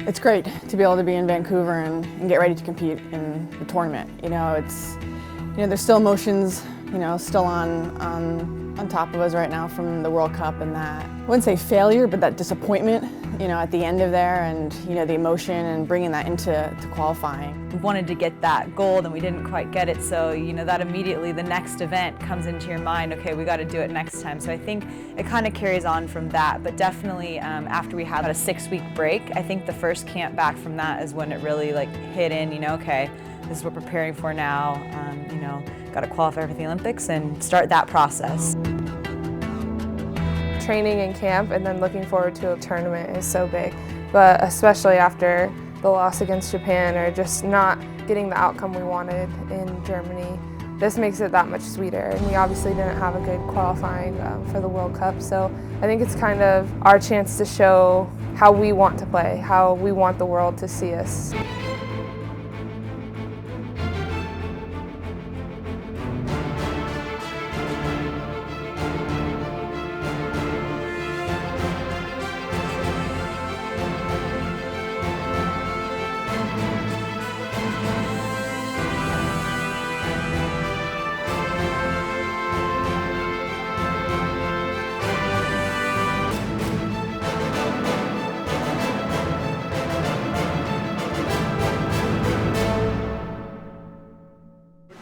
It's great to be able to be in Vancouver and get ready to compete in the tournament. There's still emotions, still on top of us right now from the World Cup and that. I wouldn't say failure, but that disappointment, at the end of there and, the emotion and bringing that into qualifying. We wanted to get that gold and we didn't quite get it, so, that immediately the next event comes into your mind, okay, we got to do it next time. So I think it kind of carries on from that, but definitely after we had a 6-week break, I think the first camp back from that is when it really hit in, okay, this is what we're preparing for now, got to qualify for the Olympics and start that process. Training in camp and then looking forward to a tournament is so big, but especially after the loss against Japan or just not getting the outcome we wanted in Germany, this makes it that much sweeter. And we obviously didn't have a good qualifying for the World Cup, so I think it's kind of our chance to show how we want to play, how we want the world to see us.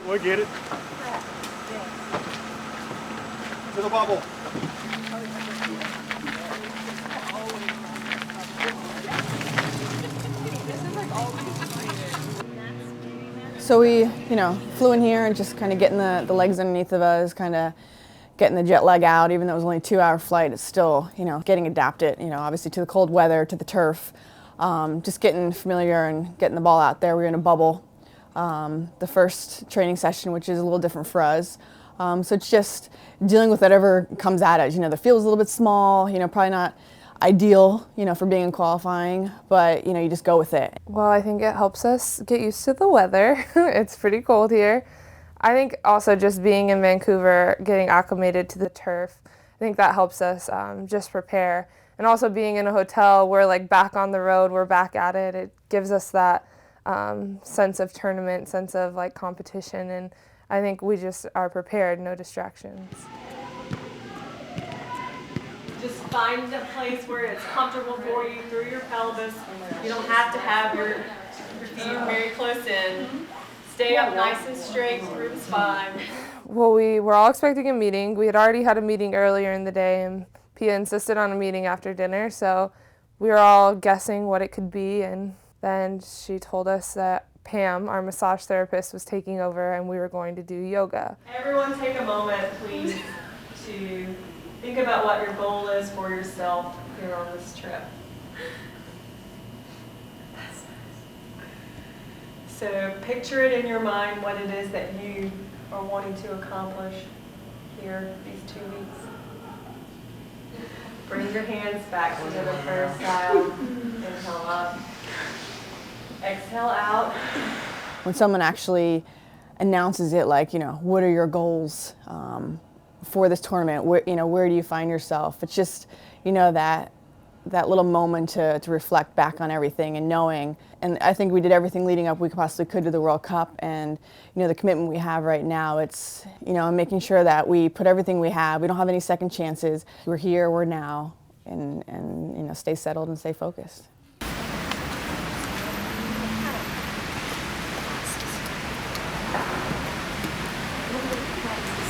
We'll get it. To the bubble. So we, flew in here and just kind of getting the legs underneath of us, kind of getting the jet lag out. Even though it was only a 2-hour flight, it's still, getting adapted, obviously to the cold weather, to the turf, just getting familiar and getting the ball out there. We were in a bubble. The first training session, which is a little different for us. So it's just dealing with whatever comes at us. The field's a little bit small, probably not ideal, for being in qualifying, but, you just go with it. Well, I think it helps us get used to the weather. It's pretty cold here. I think also just being in Vancouver, getting acclimated to the turf, I think that helps us just prepare. And also being in a hotel, we're back on the road, we're back at it. It gives us that sense of tournament, sense of competition, and I think we just are prepared, no distractions. Just find a place where it's comfortable for you through your pelvis. You don't have to have your feet very close in. Stay up nice and straight through the spine. Well, we were all expecting a meeting. We had already had a meeting earlier in the day, and Pia insisted on a meeting after dinner, so we were all guessing what it could be, and then she told us that Pam, our massage therapist, was taking over and we were going to do yoga. Everyone take a moment, please, to think about what your goal is for yourself here on this trip. So picture it in your mind what it is that you are wanting to accomplish here these 2 weeks. Bring your hands back together prayer style. Inhale up. Exhale out. When someone actually announces it, what are your goals for this tournament? Where do you find yourself? It's just, that little moment to reflect back on everything and knowing. And I think we did everything leading up we possibly could to the World Cup. And, the commitment we have right now, it's, making sure that we put everything we have. We don't have any second chances. We're here, we're now, and stay settled and stay focused.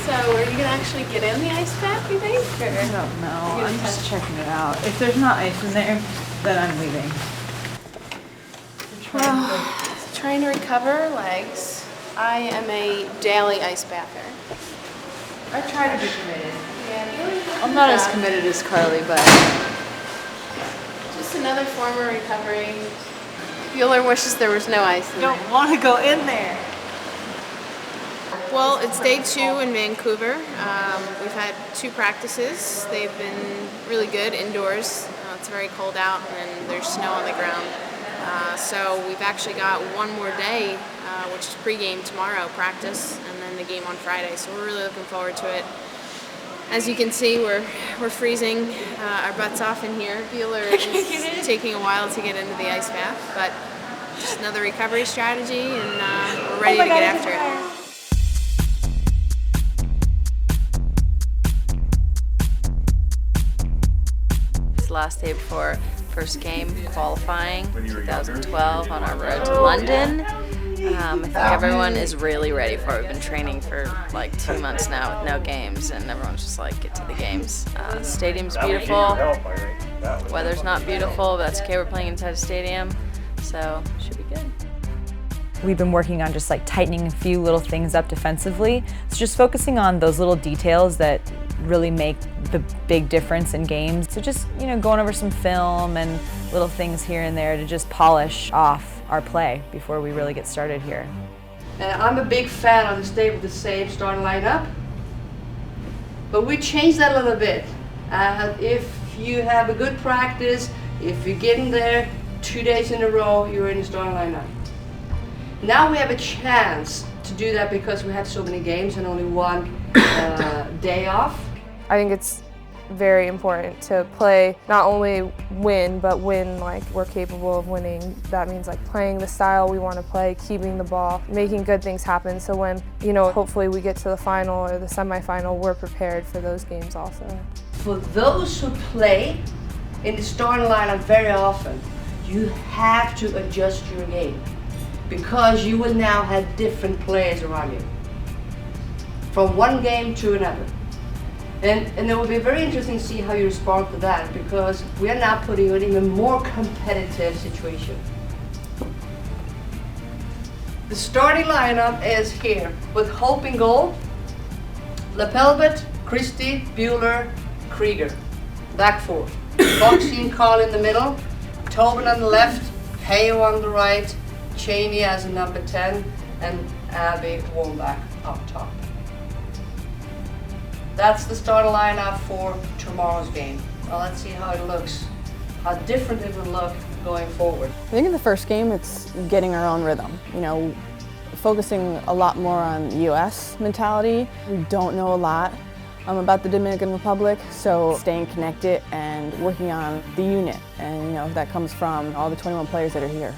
So are you going to actually get in the ice bath, you think? I don't know. I'm just checking it out. If there's not ice in there, then I'm leaving. Trying to recover legs. I am a daily ice bather. I try to be committed. Yeah, I'm not as committed as Carly, but just another form of recovery. Bueller wishes there was no ice in there. don't want to go in there. Well, it's day 2 in Vancouver. We've had 2 practices. They've been really good indoors. It's very cold out and there's snow on the ground. So we've actually got one more day, which is pregame tomorrow, practice, and then the game on Friday. So we're really looking forward to it. As you can see, we're freezing our butts off in here. Bueller is taking a while to get into the ice bath, but just another recovery strategy, and we're ready to get after it. It's the last day before first game qualifying, 2012 on our road to London. I think everyone is really ready for it. We've been training for like 2 months now with no games, and everyone's just like, get to the games. Stadium's beautiful. Weather's not beautiful, but that's okay. We're playing inside a stadium, so it should be good. We've been working on just like tightening a few little things up defensively. So just focusing on those little details that really make the big difference in games. So just, going over some film and little things here and there to just polish off our play before we really get started here. I'm a big fan of the stay with the same starting lineup, but we changed that a little bit. If you have a good practice, if you get in there 2 days in a row, you're in the starting lineup. Now we have a chance to do that because we have so many games and only one day off. I think it's very important to play, not only win, but win like we're capable of winning. That means like playing the style we want to play, keeping the ball, making good things happen. So when, hopefully we get to the final or the semifinal, we're prepared for those games also. For those who play in the starting lineup very often, you have to adjust your game because you will now have different players around you from one game to another. And it will be very interesting to see how you respond to that, because we are now putting you in an even more competitive situation. The starting lineup is here with Hope in goal, Lepelbet, Christie, Bueller, Krieger. Back four. Boxy and Carl in the middle, Tobin on the left, Heyo on the right, Cheney as a number 10, and Abby Wambach up top. That's the starting lineup for tomorrow's game. Well, let's see how it looks, how different it will look going forward. I think in the first game, it's getting our own rhythm. Focusing a lot more on U.S. mentality. We don't know a lot about the Dominican Republic, so staying connected and working on the unit. And that comes from all the 21 players that are here.